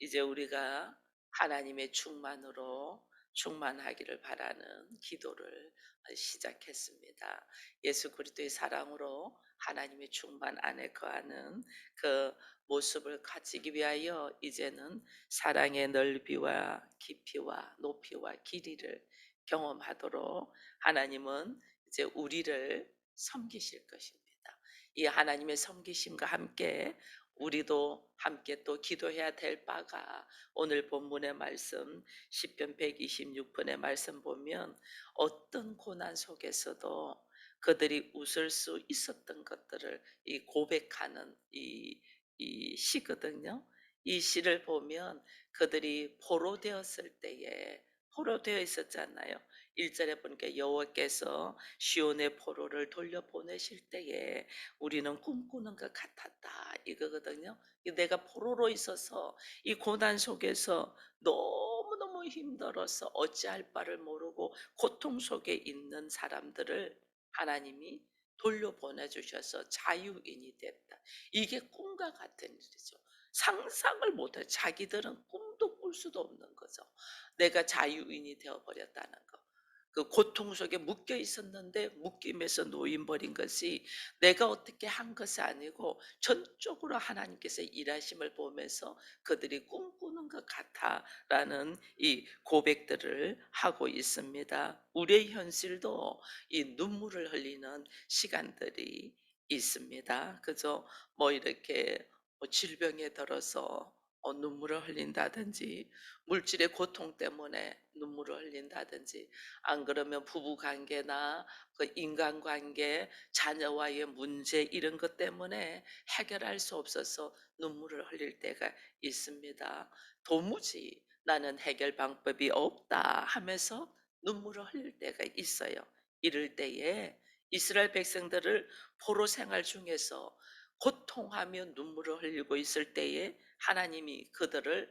이제 우리가 하나님의 충만으로 충만하기를 바라는 기도를 시작했습니다. 예수 그리스도의 사랑으로 하나님의 충만 안에 거하는 그 모습을 가지기 위하여 이제는 사랑의 넓이와 깊이와 높이와 길이를 경험하도록 하나님은 이제 우리를 섬기실 것입니다. 이 하나님의 섬기심과 함께 우리도 함께 또 기도해야 될 바가, 오늘 본문의 말씀 시편 126편의 말씀 보면 어떤 고난 속에서도 그들이 웃을 수 있었던 것들을 이 고백하는 이 시거든요. 이 시를 보면 그들이 포로되었을 때에 포로되어 있었잖아요. 1절에 보니까 여호와께서 시온의 포로를 돌려보내실 때에 우리는 꿈꾸는 것 같았다, 이거거든요. 내가 포로로 있어서 이 고난 속에서 너무너무 힘들어서 어찌할 바를 모르고 고통 속에 있는 사람들을 하나님이 돌려보내 주셔서 자유인이 됐다. 이게 꿈과 같은 일이죠. 상상을 못해. 자기들은 꿈도 꿀 수도 없는 거죠. 내가 자유인이 되어버렸다는 거. 그 고통 속에 묶여 있었는데 묶임에서 놓인 것이 내가 어떻게 한 것이 아니고 전적으로 하나님께서 일하심을 보면서 그들이 꿈꾸는 것 같아라는 이 고백들을 하고 있습니다. 우리의 현실도 이 눈물을 흘리는 시간들이 있습니다. 그저 뭐 이렇게 뭐 질병에 들어서 눈물을 흘린다든지, 물질의 고통 때문에 눈물을 흘린다든지, 안 그러면 부부 관계나 그 인간관계, 자녀와의 문제 이런 것 때문에 해결할 수 없어서 눈물을 흘릴 때가 있습니다. 도무지 나는 해결 방법이 없다 하면서 눈물을 흘릴 때가 있어요. 이럴 때에 이스라엘 백성들을 포로 생활 중에서 고통하며 눈물을 흘리고 있을 때에 하나님이 그들을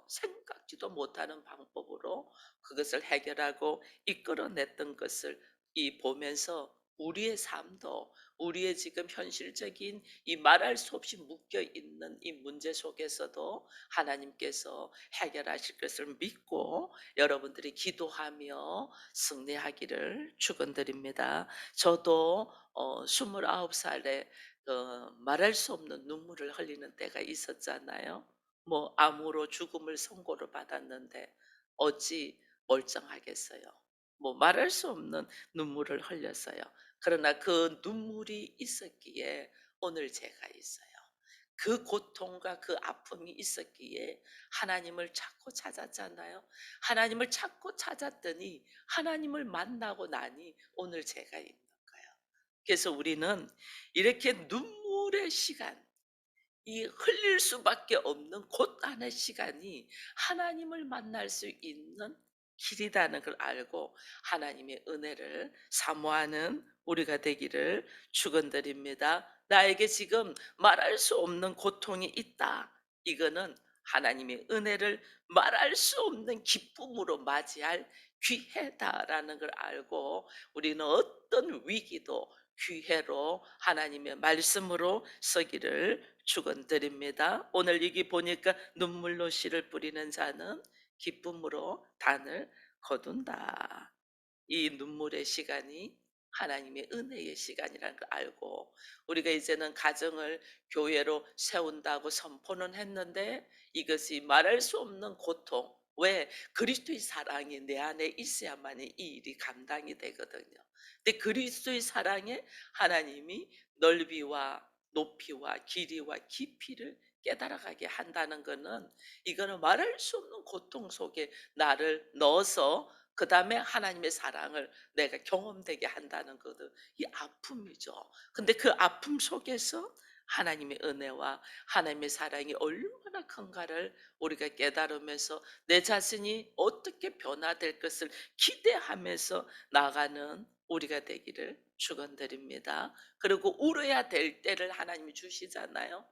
생각지도 못하는 방법으로 그것을 해결하고 이끌어냈던 것을 이 보면서 우리의 삶도, 우리의 지금 현실적인 이 말할 수 없이 묶여 있는 이 문제 속에서도 하나님께서 해결하실 것을 믿고 여러분들이 기도하며 승리하기를 축원드립니다. 저도 29살에 말할 수 없는 눈물을 흘리는 때가 있었잖아요. 뭐 암으로 죽음을 선고를 받았는데 어찌 멀쩡하겠어요. 뭐 말할 수 없는 눈물을 흘렸어요. 그러나 그 눈물이 있었기에 오늘 제가 있어요. 그 고통과 그 아픔이 있었기에 하나님을 찾고 찾았잖아요. 하나님을 찾고 찾았더니 하나님을 만나고 나니 오늘 제가 있는 거예요. 그래서 우리는 이렇게 눈물의 시간, 이 흘릴 수밖에 없는 고단의 시간이 하나님을 만날 수 있는 길이라는 걸 알고 하나님의 은혜를 사모하는 우리가 되기를 축원드립니다. 나에게 지금 말할 수 없는 고통이 있다. 이거는 하나님의 은혜를 말할 수 없는 기쁨으로 맞이할 기회다라는 걸 알고 우리는 어떤 위기도 기회로 하나님의 말씀으로 서기를 축원드립니다. 오늘 여기 보니까 눈물로 씨를 뿌리는 자는 기쁨으로 단을 거둔다. 이 눈물의 시간이 하나님의 은혜의 시간이라는 걸 알고 우리가 이제는 가정을 교회로 세운다고 선포는 했는데 이것이 말할 수 없는 고통, 왜? 그리스도의 사랑이 내 안에 있어야만이 이 일이 감당이 되거든요. 근데 그리스도의 사랑에 하나님이 넓이와 높이와 길이와 깊이를 깨달아가게 한다는 것은, 이거는 말할 수 없는 고통 속에 나를 넣어서 그 다음에 하나님의 사랑을 내가 경험되게 한다는 것은 이 아픔이죠. 근데 그 아픔 속에서 하나님의 은혜와 하나님의 사랑이 얼마나 큰가를 우리가 깨달으면서 내 자신이 어떻게 변화될 것을 기대하면서 나가는 우리가 되기를 축원드립니다. 그리고 울어야 될 때를 하나님이 주시잖아요.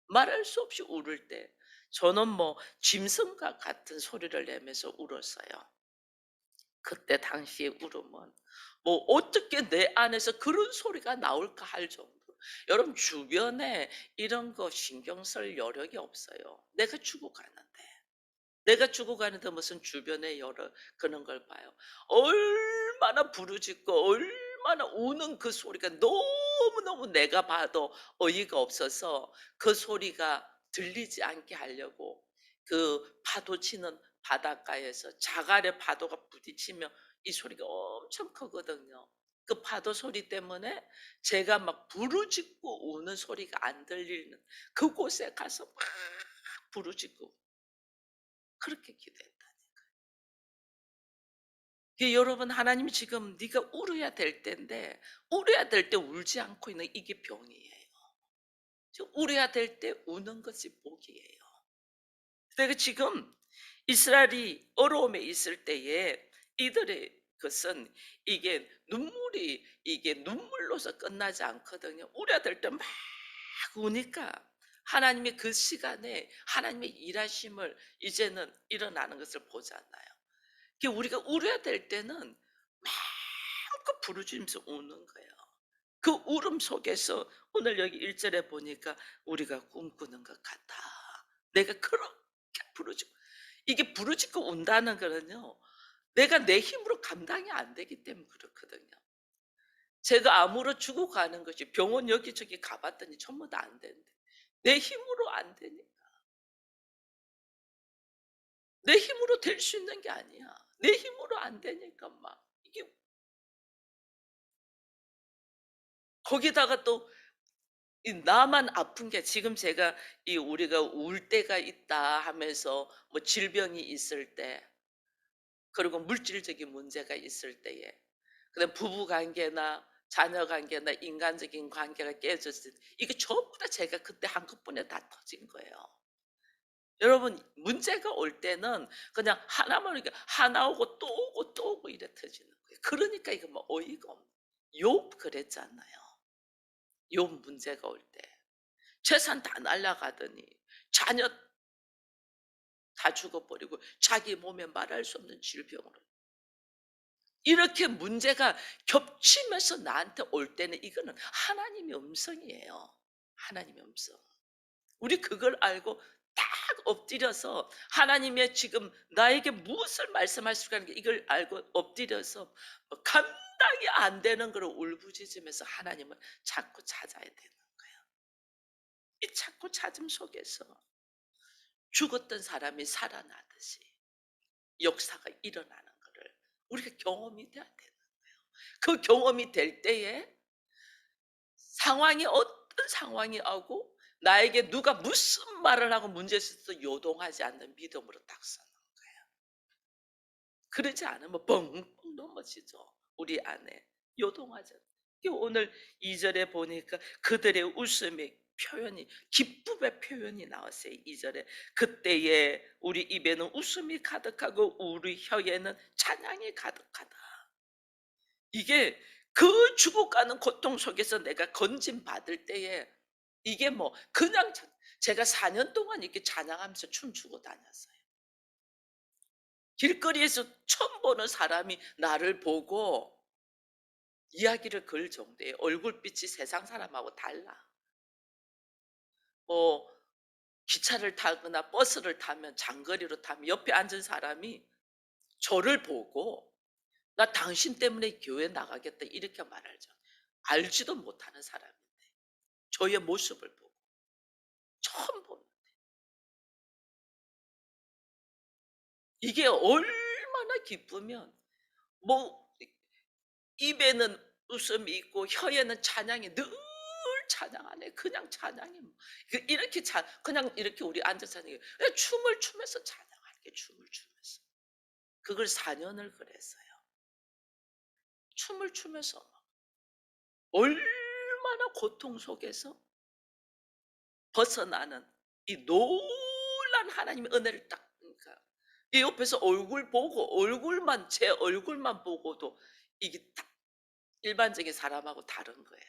말할 수 없이 울을 때 저는 뭐 짐승과 같은 소리를 내면서 울었어요. 그때 당시의 울음은 뭐 어떻게 내 안에서 그런 소리가 나올까 할 정도. 여러분 주변에 이런 거 신경 쓸 여력이 없어요. 내가 죽어가는데. 내가 죽어가는데 무슨 주변에 여러 그런 걸 봐요. 얼마나 부르짖고 얼마나 우는 그 소리가 너무너무 내가 봐도 어이가 없어서 그 소리가 들리지 않게 하려고 그 파도 치는 바닷가에서 자갈에 파도가 부딪히면 이 소리가 엄청 크거든요. 그 파도 소리 때문에 제가 막 부르짖고 우는 소리가 안 들리는 그곳에 가서 막 부르짖고 그렇게 기도했다. 여러분 하나님이 지금 네가 울어야 될 때인데 울어야 될 때 울지 않고 있는 이게 병이에요. 지금 울어야 될 때 우는 것이 복이에요. 내가 지금 이스라엘이 어려움에 있을 때에 이들의 것은 이게 눈물로서 끝나지 않거든요. 울어야 될 때 막 우니까 하나님의 그 시간에 하나님의 일하심을 이제는 일어나는 것을 보잖아요. 우리가 울어야 될 때는 마음껏 부르짖으면서 우는 거예요. 그 울음 속에서 오늘 여기 1절에 보니까 우리가 꿈꾸는 것 같아. 내가 그렇게 부르짖고 이게 부르짖고 운다는 거는요. 내가 내 힘으로 감당이 안 되기 때문에 그렇거든요. 제가 암으로 죽어가는 것이 병원 여기저기 가봤더니 전부 다 안 되는데 내 힘으로 안 되니까. 내 힘으로 될 수 있는 게 아니야. 내 힘으로 안 되니까 막 이게 거기다가 또 이 나만 아픈 게 지금 제가 이 우리가 울 때가 있다 하면서 뭐 질병이 있을 때 그리고 물질적인 문제가 있을 때에 그다음 부부 관계나 자녀 관계나 인간적인 관계가 깨졌을 때 이게 전부 다 제가 그때 한꺼번에 다 터진 거예요. 여러분 문제가 올 때는 그냥 하나만 이렇게 하나 오고 또 오고 또 오고 이래 터지는 거예요. 그러니까 이거 뭐 어이가 없는 욥 그랬잖아요. 욥 문제가 올 때. 재산 다 날라가더니 자녀 다 죽어버리고 자기 몸에 말할 수 없는 질병으로 이렇게 문제가 겹치면서 나한테 올 때는 이거는 하나님의 음성이에요. 하나님의 음성. 우리 그걸 알고 딱 엎드려서 하나님의 지금 나에게 무엇을 말씀하실까 하는 게 이걸 알고 엎드려서 뭐 감당이 안 되는 걸 울부짖으면서 하나님을 찾고 찾아야 되는 거예요. 이 찾고 찾음 속에서 죽었던 사람이 살아나듯이 역사가 일어나는 것을 우리가 경험이 돼야 되는 거예요. 그 경험이 될 때에 상황이 어떤 상황이 오고 나에게 누가 무슨 말을 하고 문제 있어서 요동하지 않는 믿음으로 딱 서는 거예요. 그러지 않으면 뻥뻥 넘어지죠. 우리 안에 요동하지 않아요. 오늘 2절에 보니까 그들의 웃음의 표현이 기쁨의 표현이 나왔어요. 2절에 그때에 우리 입에는 웃음이 가득하고 우리 혀에는 찬양이 가득하다. 이게 그 죽어가는 고통 속에서 내가 건진 받을 때에 이게 뭐 그냥 제가 4년 동안 이렇게 찬양하면서 춤추고 다녔어요. 길거리에서 처음 보는 사람이 나를 보고 이야기를 걸 정도예요. 얼굴빛이 세상 사람하고 달라. 뭐 기차를 타거나 버스를 타면 장거리로 타면 옆에 앉은 사람이 저를 보고 나 당신 때문에 교회 나가겠다 이렇게 말하죠. 알지도 못하는 사람인데 저의 모습을 보고 처음 보는 이게 얼마나 기쁘면 뭐 입에는 웃음이 있고 혀에는 찬양이 늘 찬양하네. 그냥 찬양이 뭐 이렇게 그냥 이렇게 우리 앉아서 하는 게 춤을 추면서 찬양하는 게 춤을 추면서 그걸 4년을 그랬어요. 춤을 추면서 얼마나 고통 속에서 벗어나는 이 놀란 하나님의 은혜를 딱 보니까 이 옆에서 얼굴 보고 얼굴만 제 얼굴만 보고도 이게 딱 일반적인 사람하고 다른 거예요.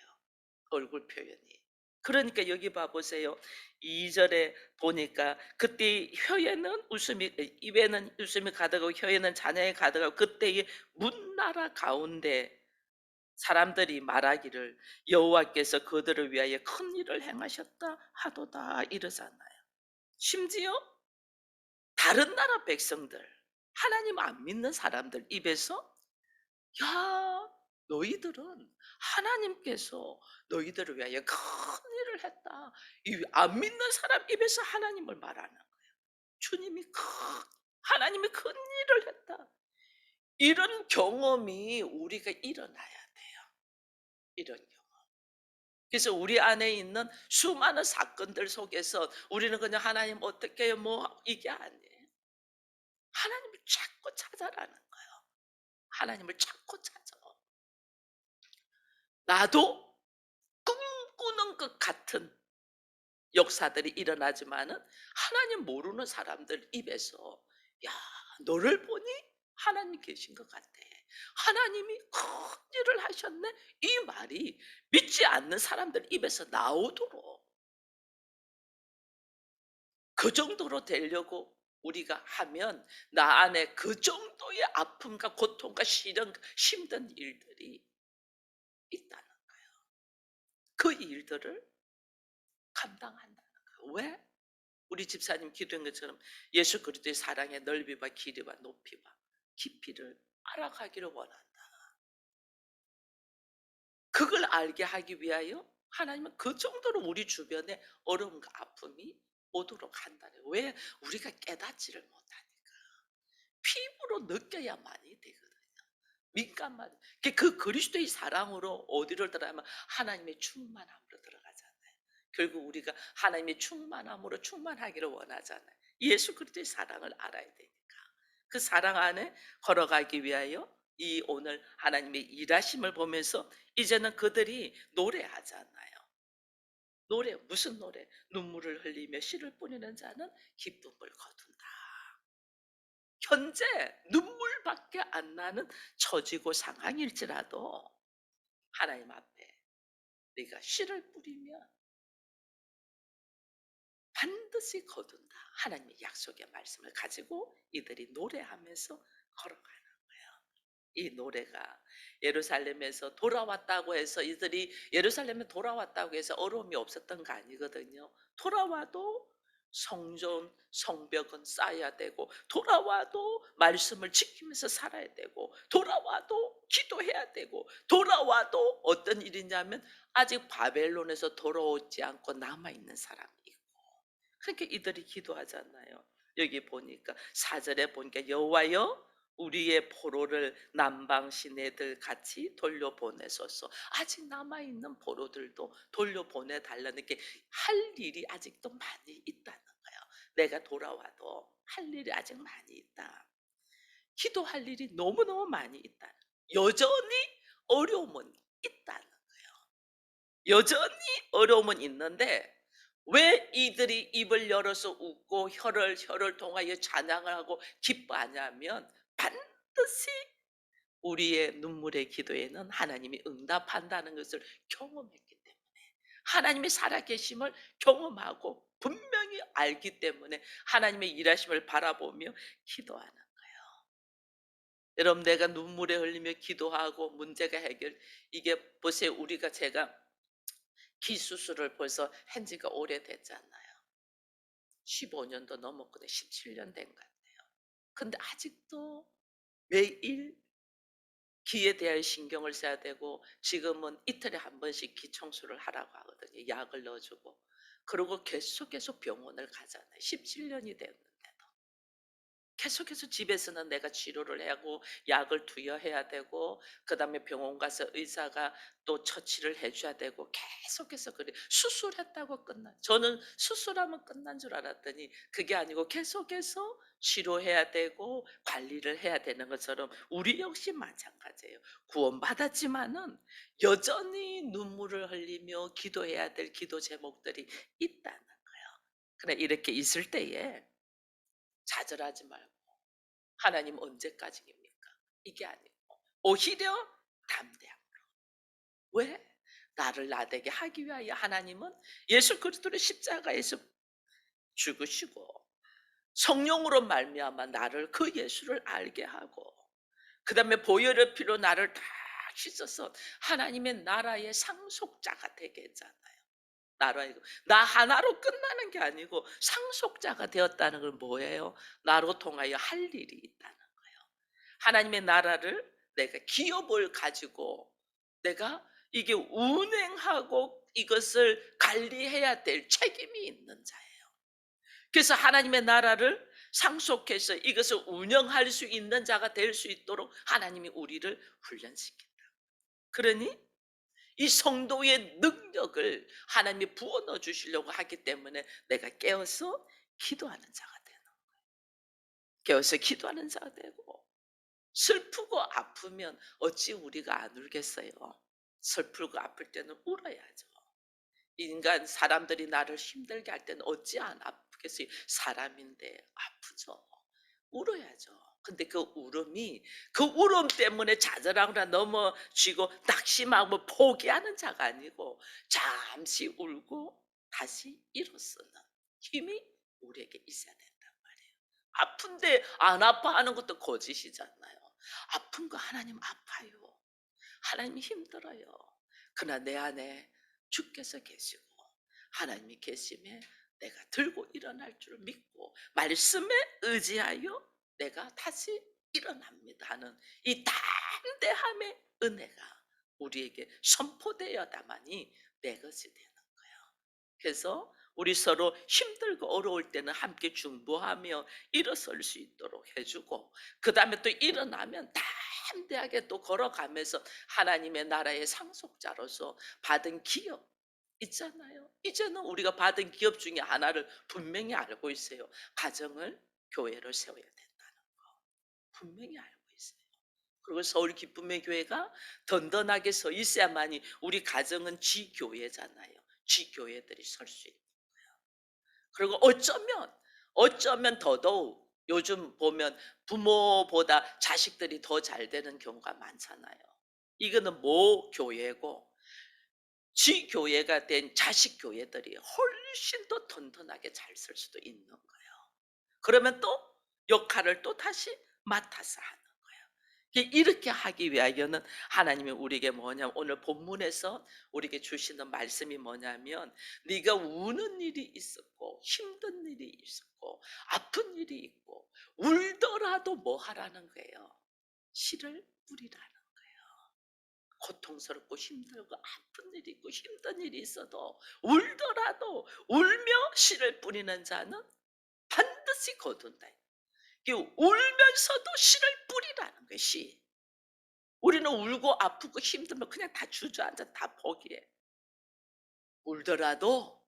얼굴 표현이. 그러니까 여기 봐 보세요. 2절에 보니까 그때 혀에는 웃음이 입에는 웃음이 가득하고 혀에는 잔향이 가득하고 그때의 문나라 가운데 사람들이 말하기를 여호와께서 그들을 위하여 큰 일을 행하셨다 하도다 이러잖아요. 심지어 다른 나라 백성들, 하나님 안 믿는 사람들 입에서 야, 너희들은 하나님께서 너희들을 위하여 큰 일을 했다. 이 안 믿는 사람 입에서 하나님을 말하는 거예요. 주님이 하나님이 큰 일을 했다. 이런 경험이 우리가 일어나야 돼요. 이런 경험. 그래서 우리 안에 있는 수많은 사건들 속에서 우리는 그냥 하나님 어떻게 해요? 뭐 이게 아니에요. 하나님을 찾고 찾아라는 거예요. 하나님을 찾고 찾아. 나도 꿈꾸는 것 같은 역사들이 일어나지만은 하나님 모르는 사람들 입에서 야, 너를 보니 하나님 계신 것 같아. 하나님이 큰 일을 하셨네. 이 말이 믿지 않는 사람들 입에서 나오도록 그 정도로 되려고 우리가 하면 나 안에 그 정도의 아픔과 고통과 시련, 힘든 일들이 있다는 그 일들을 감당한다는 거예요. 왜? 우리 집사님 기도한 것처럼 예수 그리스도의 사랑의 넓이와 길이와 높이와 깊이를 알아가기를 원한다. 그걸 알게 하기 위하여 하나님은 그 정도로 우리 주변에 어려움과 아픔이 오도록 한다네. 왜? 우리가 깨닫지를 못하니까. 피부로 느껴야만이 되거든요. 민감한. 그 그리스도의 사랑으로 어디를 들어가면 하나님의 충만함으로 들어가잖아요. 결국 우리가 하나님의 충만함으로 충만하기를 원하잖아요. 예수 그리스도의 사랑을 알아야 되니까. 그 사랑 안에 걸어가기 위하여 이 오늘 하나님의 일하심을 보면서 이제는 그들이 노래하잖아요. 노래, 무슨 노래? 눈물을 흘리며 씨를 뿌리는 자는 기쁨을 거둔다. 현재 눈물밖에 안 나는 처지고 상황일지라도 하나님 앞에 네가 씨를 뿌리면 반드시 거둔다. 하나님의 약속의 말씀을 가지고 이들이 노래하면서 걸어가는 거예요. 이 노래가 예루살렘에서 돌아왔다고 해서 이들이 예루살렘에 돌아왔다고 해서 어려움이 없었던 거 아니거든요. 돌아와도 성전, 성벽은 쌓아야 되고 돌아와도 말씀을 지키면서 살아야 되고 돌아와도 기도해야 되고 돌아와도 어떤 일이냐면 아직 바벨론에서 돌아오지 않고 남아있는 사람이 있고 그러니까 이들이 기도하잖아요. 여기 보니까 4절에 보니까 여호와여 우리의 포로를 남방 시내들 같이 돌려보내소서. 아직 남아있는 포로들도 돌려보내달라는 게 할 일이 아직도 많이 있다는 거예요. 내가 돌아와도 할 일이 아직 많이 있다. 기도할 일이 너무너무 많이 있다. 여전히 어려움은 있다는 거예요. 여전히 어려움은 있는데 왜 이들이 입을 열어서 웃고 혀를 통하여 찬양을 하고 기뻐하냐면 반드시 우리의 눈물의 기도에는 하나님이 응답한다는 것을 경험했기 때문에 하나님의 살아계심을 경험하고 분명히 알기 때문에 하나님의 일하심을 바라보며 기도하는 거예요. 여러분 내가 눈물에 흘리며 기도하고 문제가 해결 이게 보세요. 우리가 제가 귀 수술을 벌써 한 지가 오래됐잖아요. 15년도 넘었거든요. 17년 된 것 같아요. 근데 아직도 매일 귀에 대한 신경을 써야 되고 지금은 이틀에 한 번씩 귀 청소를 하라고 하거든요. 약을 넣어주고. 그리고 계속해서 병원을 가잖아요. 17년이 됐는데도. 계속해서 집에서는 내가 치료를 하고 약을 투여해야 되고 그다음에 병원 가서 의사가 또 처치를 해줘야 되고 계속해서 그래 수술했다고 끝나 저는 수술하면 끝난 줄 알았더니 그게 아니고 계속해서 치료해야 되고 관리를 해야 되는 것처럼 우리 역시 마찬가지예요. 구원받았지만은 여전히 눈물을 흘리며 기도해야 될 기도 제목들이 있다는 거예요. 그래 이렇게 있을 때에 좌절하지 말고 하나님 언제까지입니까? 이게 아니고 오히려 담대함. 왜? 나를 나되게 하기 위하여 하나님은 예수 그리스도를 십자가에서 죽으시고 성령으로 말미암아 나를 그 예수를 알게 하고 그다음에 보혈의 피로 나를 다 씻어서 하나님의 나라의 상속자가 되게 했잖아요. 나라의 나 하나로 끝나는 게 아니고 상속자가 되었다는 건 뭐예요? 나로 통하여 할 일이 있다는 거예요. 하나님의 나라를 내가 기업을 가지고 내가 이게 운행하고 이것을 관리해야 될 책임이 있는 자예요. 그래서 하나님의 나라를 상속해서 이것을 운영할 수 있는 자가 될 수 있도록 하나님이 우리를 훈련시킨다. 그러니 이 성도의 능력을 하나님이 부어 넣어 주시려고 하기 때문에 내가 깨어서 기도하는 자가 되는 거예요. 깨어서 기도하는 자가 되고, 슬프고 아프면 어찌 우리가 안 울겠어요? 슬프고 아플 때는 울어야죠. 인간 사람들이 나를 힘들게 할 때는 어찌 안 아프겠어요? 사람인데 아프죠. 울어야죠. 근데 그 울음이 그 울음 때문에 좌절하거나 넘어지고 낙심하고 포기하는 자가 아니고 잠시 울고 다시 일어서는 힘이 우리에게 있어야 된단 말이에요. 아픈데 안 아파하는 것도 거짓이잖아요. 아픈 거 하나님 아파요. 하나님이 힘들어요. 그러나 내 안에 주께서 계시고 하나님이 계심에 내가 들고 일어날 줄 믿고 말씀에 의지하여 내가 다시 일어납니다 하는 이 담대함의 은혜가 우리에게 선포되어야만이 내 것이 되는 거예요. 그래서 우리 서로 힘들고 어려울 때는 함께 중보하며 일어설 수 있도록 해주고, 그 다음에 또 일어나면 담대하게 또 걸어가면서 하나님의 나라의 상속자로서 받은 기업 있잖아요. 이제는 우리가 받은 기업 중에 하나를 분명히 알고 있어요. 가정을, 교회를 세워야 된다는 거 분명히 알고 있어요. 그리고 서울 기쁨의 교회가 든든하게 서 있어야만이 우리 가정은 지교회잖아요. 지교회들이 설 수 있는 거예요. 그리고 어쩌면 더더욱 요즘 보면 부모보다 자식들이 더 잘 되는 경우가 많잖아요. 이거는 모 교회고 지교회가 된 자식 교회들이 훨씬 더 든든하게 잘 쓸 수도 있는 거예요. 그러면 또 역할을 또 다시 맡아서 하는 거예요. 이렇게 하기 위하여는 하나님이 우리에게 뭐냐면 오늘 본문에서 우리에게 주시는 말씀이 뭐냐면 네가 우는 일이 있었고 힘든 일이 있었고 아픈 일이 있고 울더라도 뭐 하라는 거예요? 씨를 뿌리라는 거예요. 고통스럽고 힘들고 아픈 일이 있고 힘든 일이 있어도 울더라도 울며 씨를 뿌리는 자는 반드시 거둔다. 울면서도 씨를 뿌리라는 거예요. 씨. 우리는 울고 아프고 힘들면 그냥 다 주저앉아 다 포기해. 울더라도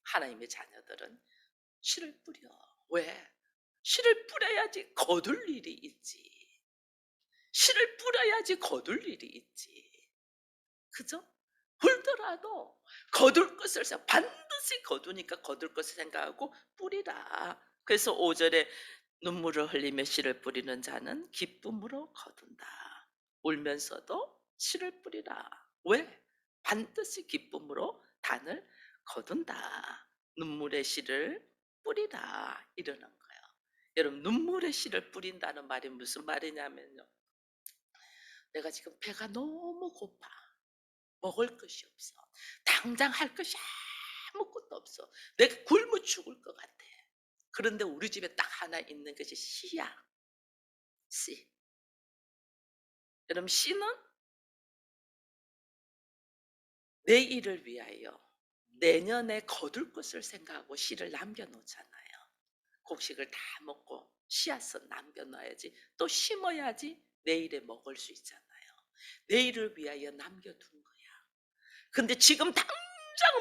하나님의 자녀들은 씨를 뿌려. 왜? 씨를 뿌려야지 거둘 일이 있지. 씨를 뿌려야지 거둘 일이 있지. 그죠? 울더라도 거둘 것을 반드시 거두니까 거둘 것을 생각하고 뿌리라. 그래서 5절에 눈물을 흘리며 씨를 뿌리는 자는 기쁨으로 거둔다. 울면서도 씨를 뿌리라. 왜? 반드시 기쁨으로 단을 거둔다. 눈물의 씨를 뿌리라. 이러는 거예요. 여러분, 눈물의 씨를 뿌린다는 말이 무슨 말이냐면요. 내가 지금 배가 너무 고파. 먹을 것이 없어. 당장 할 것이 아무것도 없어. 내가 굶어 죽을 것 같아. 그런데 우리 집에 딱 하나 있는 것이 씨야. 씨. 여러분, 씨는 내일을 위하여 내년에 거둘 것을 생각하고 씨를 남겨놓잖아요. 곡식을 다 먹고 씨앗은 남겨놔야지. 또 심어야지 내일에 먹을 수 있잖아요. 내일을 위하여 남겨둔 거야. 근데 지금 당장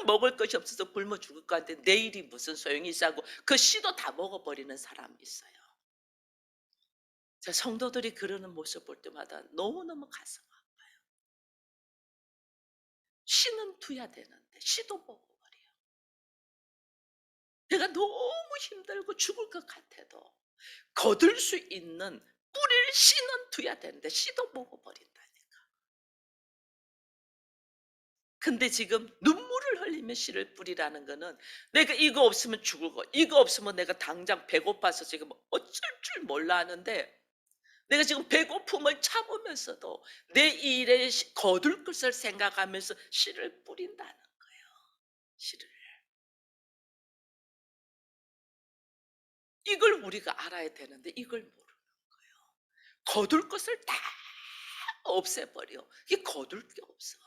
먹을 것이 없어서 굶어 죽을 것 같은데 내일이 무슨 소용이 있어하고 그 씨도 다 먹어버리는 사람이 있어요. 자, 성도들이 그러는 모습 볼 때마다 너무너무 가슴 아파요. 씨는 둬야 되는데 씨도 먹어버려요. 내가 너무 힘들고 죽을 것 같아도 거둘 수 있는 뿌릴 씨는 둬야 되는데 씨도 먹어버린다니까. 근데 지금 눈물을 흘리며 씨를 뿌리라는 거는 내가 이거 없으면 죽을 거, 이거 없으면 내가 당장 배고파서 지금 어쩔 줄 몰라 하는데 내가 지금 배고픔을 참으면서도 내 일에 거둘 것을 생각하면서 씨를 뿌린다는 거예요. 씨를. 이걸 우리가 알아야 되는데 이걸 모르는 거예요. 거둘 것을 다 없애버려. 이게 거둘 게 없어.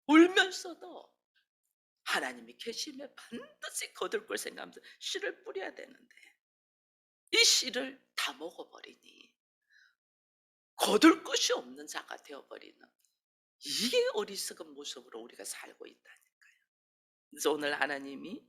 울면서도 하나님이 계시면 반드시 거둘 걸 생각하면서 씨를 뿌려야 되는데 이 씨를 다 먹어버리니 거둘 것이 없는 자가 되어버리는, 이게 어리석은 모습으로 우리가 살고 있다니까요. 그래서 오늘 하나님이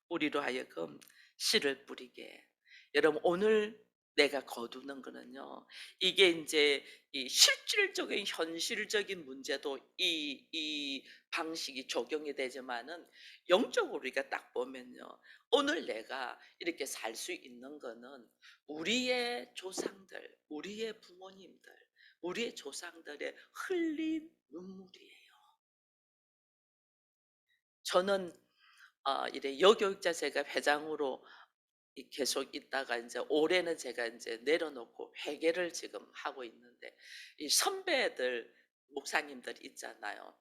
우리로 하여금 씨를 뿌리게, 여러분 오늘 내가 거두는 거는요, 이게 이제 이 실질적인 현실적인 문제도 이 방식이 적용이 되지만은 영적으로 우리가 딱 보면요, 오늘 내가 이렇게 살 수 있는 거는 우리의 조상들, 우리의 부모님들, 우리의 조상들의 흘린 눈물이에요. 저는 이래 여교육자 제가 회장으로 계속 있다가 이제 올해는 제가 이제 내려놓고 회계를 지금 하고 있는데, 이 선배들 목사님들 있잖아요.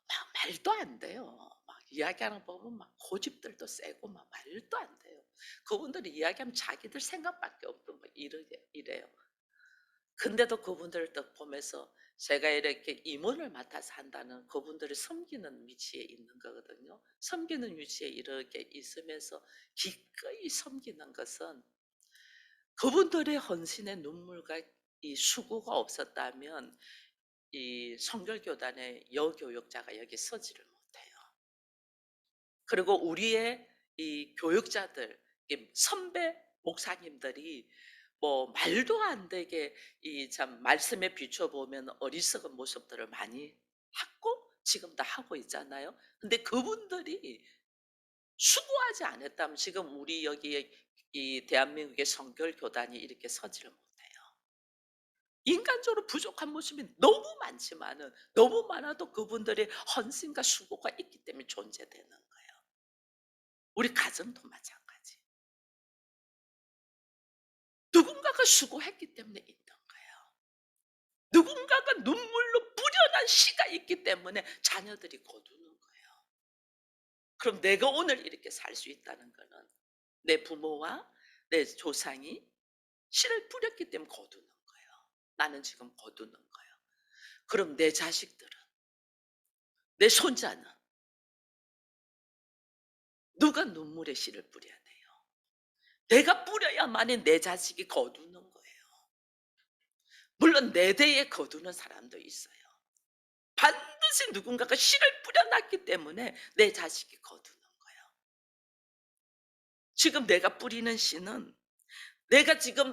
막 말도 안 돼요. 막 이야기하는 법은 막 고집들도 세고 막 말도 안 돼요. 그분들이 이야기하면 자기들 생각밖에 없고 뭐 이래요. 근데도 그분들을 또 보면서 제가 이렇게 임원을 맡아서 한다는, 그분들을 섬기는 위치에 있는 거거든요. 섬기는 위치에 이렇게 있으면서 기꺼이 섬기는 것은 그분들의 헌신의 눈물과 이 수고가 없었다면 이 성결교단의 여교육자가 여기 서지를 못해요. 그리고 우리의 이 교육자들, 이 선배 목사님들이 뭐 말도 안 되게 이 참 말씀에 비춰보면 어리석은 모습들을 많이 했고 지금도 하고 있잖아요. 근데 그분들이 수고하지 않았다면 지금 우리 여기에 이 대한민국의 성결 교단이 이렇게 서지를 못해요. 인간적으로 부족한 모습이 너무 많지만은, 너무 많아도 그분들의 헌신과 수고가 있기 때문에 존재되는 거예요. 우리 가정도 마찬가지. 누군가가 수고했기 때문에 있는 거예요. 누군가가 눈물로 뿌려난 씨가 있기 때문에 자녀들이 거두는 거예요. 그럼 내가 오늘 이렇게 살 수 있다는 거는 내 부모와 내 조상이 씨를 뿌렸기 때문에 거두는 거예요. 나는 지금 거두는 거예요. 그럼 내 자식들은, 내 손자는 누가 눈물의 씨를 뿌려야 돼요? 내가 뿌려야만이 내 자식이 거두는 거예요. 물론 내 대에 거두는 사람도 있어요. 반드시 누군가가 씨를 뿌려놨기 때문에 내 자식이 거두는 거예요. 지금 내가 뿌리는 씨는, 내가 지금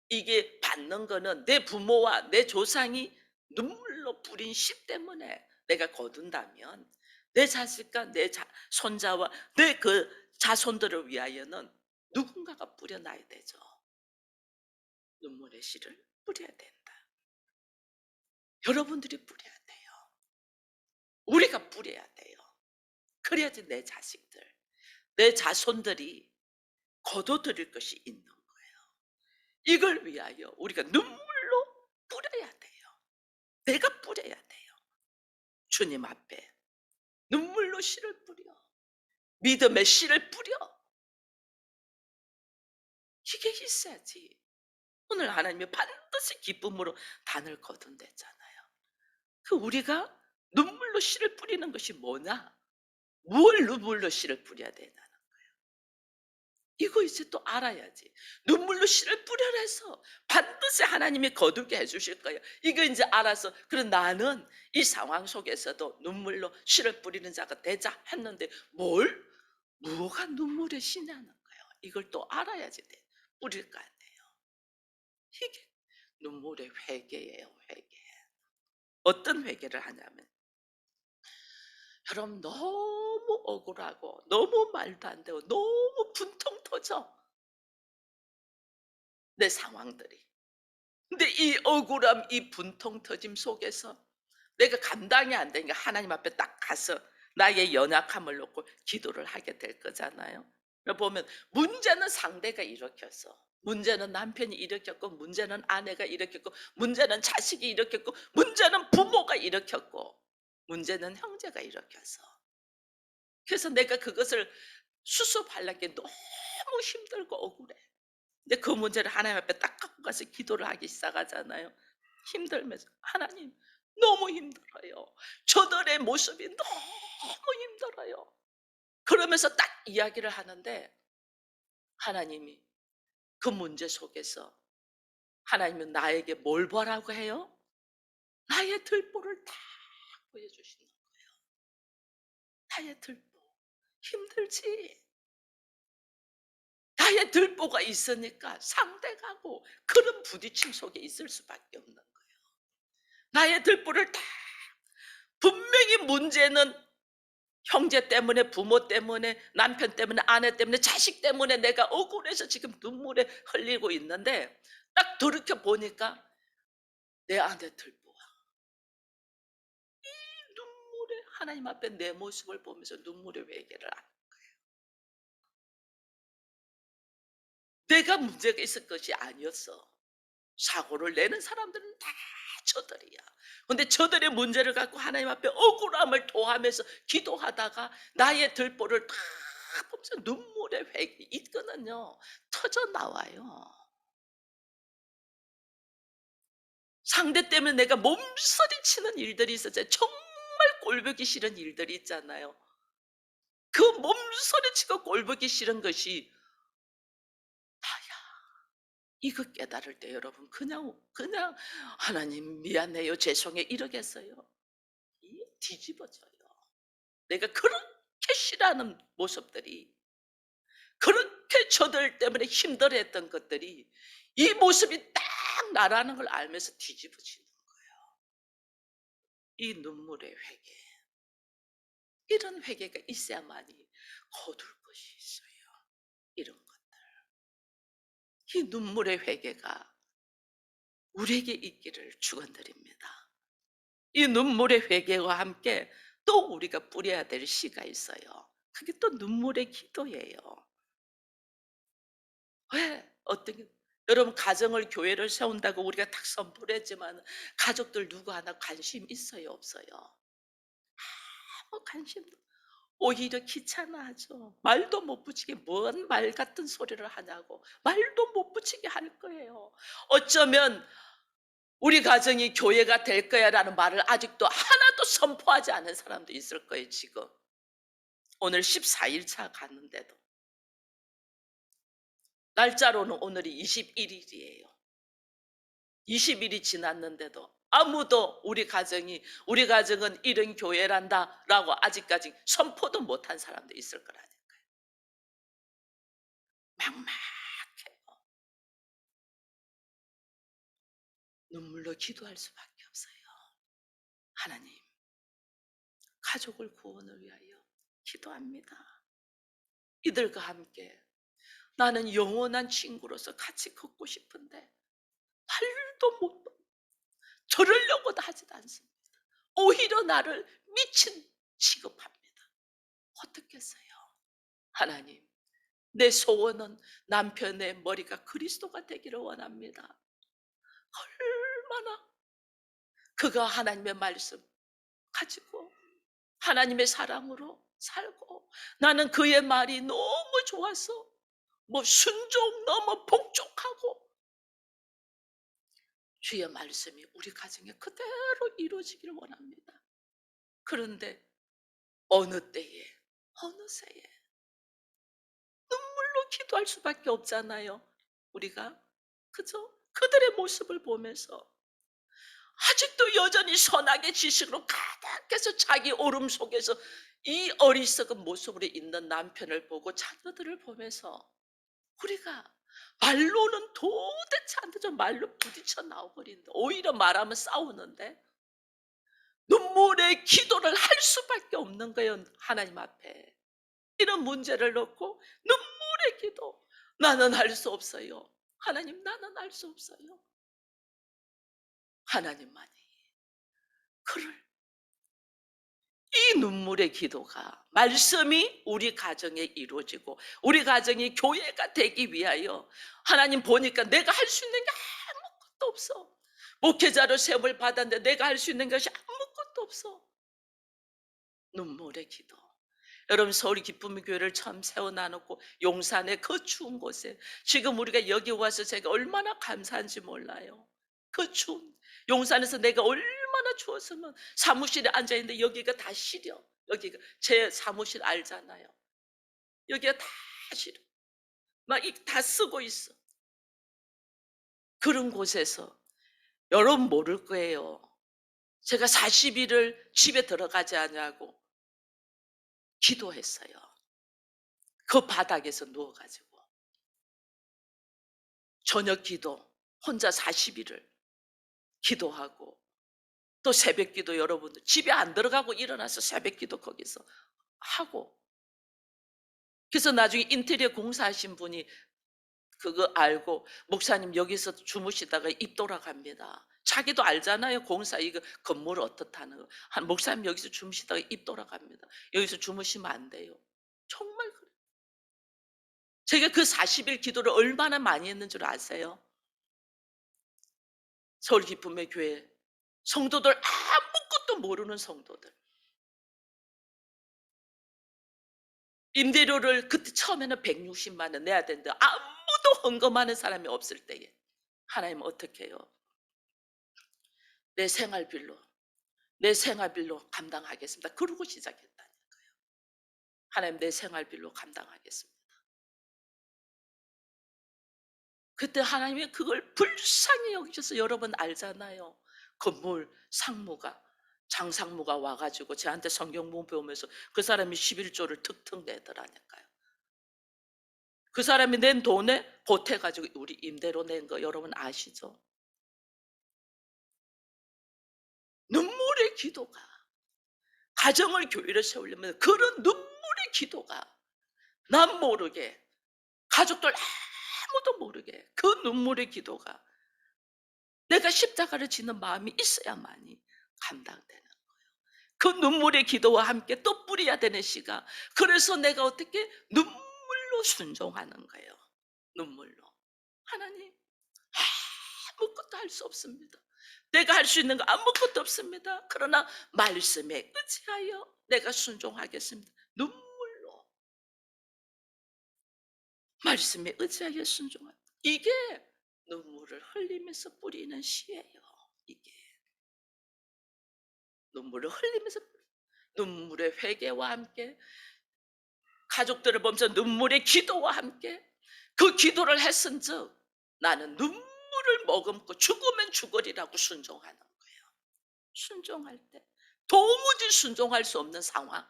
이게 받는 거는 내 부모와 내 조상이 눈물로 뿌린 씨 때문에 내가 거둔다면 내 자식과 내 손자와 내 그 자손들을 위하여는 누군가가 뿌려놔야 되죠. 눈물의 씨를 뿌려야 된다. 여러분들이 뿌려야 돼요. 우리가 뿌려야 돼요. 그래야지 내 자식들, 내 자손들이 거둬들일 것이 있는 거예요. 이걸 위하여 우리가 눈물로 뿌려야 돼요. 내가 뿌려야 돼요. 주님 앞에 눈물로 씨를 뿌려. 믿음의 씨를 뿌려. 이게 있어야지 오늘 하나님이 반드시 기쁨으로 단을 거둔댔잖아요. 그 우리가 눈물로 씨를 뿌리는 것이 뭐냐? 뭘 눈물로 씨를 뿌려야 되나? 이거 이제 또 알아야지. 눈물로 씨를 뿌려라 해서 반드시 하나님이 거두게 해 주실 거예요. 이거 이제 알아서, 그럼 나는 이 상황 속에서도 눈물로 씨를 뿌리는 자가 되자 했는데 뭐가 눈물의 씨냐는 거예요. 이걸 또 알아야지 돼. 뿌릴 거 아니에요. 이게 눈물의 회개예요, 회개. 어떤 회개를 하냐면, 여러분 너무 억울하고 너무 말도 안 되고 너무 분통 터져. 내 상황들이. 근데 이 억울함, 이 분통 터짐 속에서 내가 감당이 안 되니까 하나님 앞에 딱 가서 나의 연약함을 놓고 기도를 하게 될 거잖아요. 보면 문제는 상대가 일으켰어. 문제는 남편이 일으켰고, 문제는 아내가 일으켰고, 문제는 자식이 일으켰고, 문제는 부모가 일으켰고, 문제는 형제가 일으켰어. 그래서 내가 그것을 수습하려는 게 너무 힘들고 억울해. 근데 그 문제를 하나님 앞에 딱 갖고 가서 기도를 하기 시작하잖아요. 힘들면서 하나님 너무 힘들어요. 저들의 모습이 너무 힘들어요. 그러면서 딱 이야기를 하는데 하나님이 그 문제 속에서 하나님은 나에게 뭘 보라고 해요? 나의 들보를 다 보여주시는 거예요. 나의 들보. 힘들지? 나의 들보가 있으니까 상대가고 그런 부딪힘 속에 있을 수밖에 없는 거예요. 나의 들보를 다 분명히 문제는 형제 때문에, 부모 때문에, 남편 때문에, 아내 때문에, 자식 때문에 내가 억울해서 지금 눈물에 흘리고 있는데 딱 돌이켜 보니까 내 안에 들보와 눈물에 하나님 앞에 내 모습을 보면서 눈물의 회개를 하는 내가 문제가 있을 것이 아니었어. 사고를 내는 사람들은 다 저들이야. 근데 저들의 문제를 갖고 하나님 앞에 억울함을 토하면서 기도하다가 나의 들보를 다 보면서 눈물의 회개 있거든요. 터져 나와요. 상대 때문에 내가 몸서리치는 일들이 있었어요. 정말 꼴보기 싫은 일들이 있잖아요. 그 몸서리치고 꼴보기 싫은 것이 이거 깨달을 때 여러분 그냥 "하나님 미안해요. 죄송해요." 이러겠어요? 뒤집어져요. 내가 그렇게 싫어하는 모습들이 그렇게 저들 때문에 힘들어했던 것들이 이 모습이 딱 나라는 걸 알면서 뒤집어지는 이 눈물의 회개. 이런 회개가 있어야만이 거둘 것이 있어요. 이런 것. 이 눈물의 회개가 우리에게 있기를 축원드립니다. 이 눈물의 회개와 함께 또 우리가 뿌려야 될 씨가 있어요. 그게 또 눈물의 기도예요. 왜? 어떤 여러분 가정을 교회를 세운다고 우리가 딱 선포를 했지만 가족들 누구 하나 관심 있어요, 없어요? 아무 관심도 오히려 귀찮아하죠. 말도 못 붙이게 뭔 말 같은 소리를 하냐고 말도 못 붙이게 할 거예요. 어쩌면 우리 가정이 교회가 될 거야라는 말을 아직도 하나도 선포하지 않은 사람도 있을 거예요, 지금. 오늘 14일 차 갔는데도. 날짜로는 오늘이 21일이에요. 20일이 지났는데도 아무도 우리 가정은 이런 교회란다라고 아직까지 선포도 못한 사람도 있을 거라니까요. 막막해요. 눈물로 기도할 수밖에 없어요. 하나님, 가족을 구원을 위하여 기도합니다. 이들과 함께 나는 영원한 친구로서 같이 걷고 싶은데 말도 못 저러려고도 하지도 않습니다. 오히려 나를 미친 취급합니다. 어떻겠어요? 하나님, 내 소원은 남편의 머리가 그리스도가 되기를 원합니다. 얼마나 그가 하나님의 말씀 가지고 하나님의 사랑으로 살고 나는 그의 말이 너무 좋아서 뭐 순종 너무 복종하고 주의 말씀이 우리 가정에 그대로 이루어지기를 원합니다. 그런데 어느 때에 어느 새에 눈물로 기도할 수밖에 없잖아요. 우리가 그죠? 그들의 모습을 보면서 아직도 여전히 선악의 지식으로 가득해서 자기 오름 속에서 이 어리석은 모습으로 있는 남편을 보고 자녀들을 보면서 우리가 말로는 도대체 안 되죠. 말로 부딪혀 나와버린다. 오히려 말하면 싸우는데 눈물의 기도를 할 수밖에 없는 거예요. 하나님 앞에. 이런 문제를 놓고 눈물의 기도. 나는 할 수 없어요. 하나님 나는 할 수 없어요. 하나님만이 그를 이 눈물의 기도가 말씀이 우리 가정에 이루어지고 우리 가정이 교회가 되기 위하여 하나님 보니까 내가 할 수 있는 게 아무것도 없어. 목회자로 세움을 받았는데 내가 할 수 있는 것이 아무것도 없어. 눈물의 기도. 여러분 서울 기쁨의 교회를 처음 세워놔놓고 용산의 그 추운 곳에 지금 우리가 여기 와서 제가 얼마나 감사한지 몰라요. 그 추운 용산에서 내가 얼마나 추웠으면 사무실에 앉아있는데 여기가 다 시려. 여기가 제 사무실 알잖아요. 여기가 다 시려. 막 다 쓰고 있어. 그런 곳에서 여러분 모를 거예요. 제가 40일을 집에 들어가지 않냐고 기도했어요. 그 바닥에서 누워가지고 저녁 기도 혼자 40일을 기도하고 또 새벽 기도 여러분들 집에 안 들어가고 일어나서 새벽 기도 거기서 하고 그래서 나중에 인테리어 공사하신 분이 그거 알고 목사님 여기서 주무시다가 입 돌아갑니다. 자기도 알잖아요. 공사 이거 건물 어떻다는 거. 한 목사님 여기서 주무시다가 입 돌아갑니다. 여기서 주무시면 안 돼요. 정말 그래. 제가 그 40일 기도를 얼마나 많이 했는 줄 아세요? 서울 기쁨의 교회 성도들 아무것도 모르는 성도들. 임대료를 그때 처음에는 160만 원 내야 되는데 아무도 헌금하는 사람이 없을 때에 하나님 어떻게 해요? 내 생활비로 내 생활비로 감당하겠습니다. 그러고 시작했다니까요. 하나님 내 생활비로 감당하겠습니다. 그때 하나님이 그걸 불쌍히 여기셔서 여러분 알잖아요. 건물 상무가 장상무가 와가지고 저한테 성경 배우면서 그 사람이 11조를 툭툭 내더라니까요. 그 사람이 낸 돈에 보태가지고 우리 임대료 낸 거 여러분 아시죠? 눈물의 기도가 가정을 교회를 세우려면 그런 눈물의 기도가 남 모르게 가족들 아무도 모르게 그 눈물의 기도가 내가 십자가를 지는 마음이 있어야만이 감당되는 그 눈물의 기도와 함께 또 뿌려야 되는 씨가 그래서 내가 어떻게 눈물로 순종하는 거예요. 눈물로. 하나님 아무것도 할 수 없습니다. 내가 할 수 있는 거 아무것도 없습니다. 그러나 말씀에 의지하여 내가 순종하겠습니다. 눈물로 말씀에 의지하여 순종하여 이게 눈물을 흘리면서 뿌리는 시예요. 이게 눈물을 흘리면서 눈물의 회개와 함께 가족들을 보면서 눈물의 기도와 함께 그 기도를 했은즉 나는 눈물을 머금고 죽으면 죽으리라고 순종하는 거예요. 순종할 때 도무지 순종할 수 없는 상황,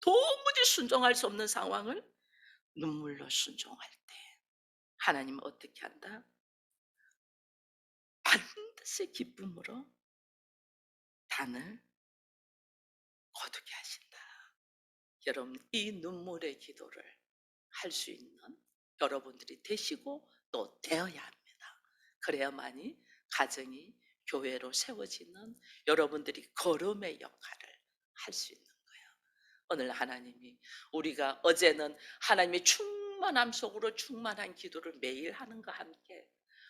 도무지 순종할 수 없는 상황을 눈물로 순종할 때 하나님은 어떻게 한다? 반드시 기쁨으로 단을 거두게 하신다. 여러분 이 눈물의 기도를 할 수 있는 여러분들이 되시고 또 되어야 합니다. 그래야만이 가정이 교회로 세워지는 여러분들이 걸음의 역할을 할 수 있는 거예요. 오늘 하나님이 우리가 어제는 하나님의 충만함 속으로 충만한 기도를 매일 하는과 함께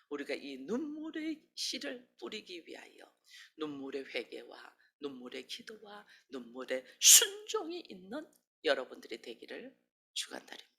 우리가 이 눈물의 씨를 뿌리기 위하여 눈물의 회개와 눈물의 기도와 눈물의 순종이 있는 여러분들이 되기를 축원드립니다.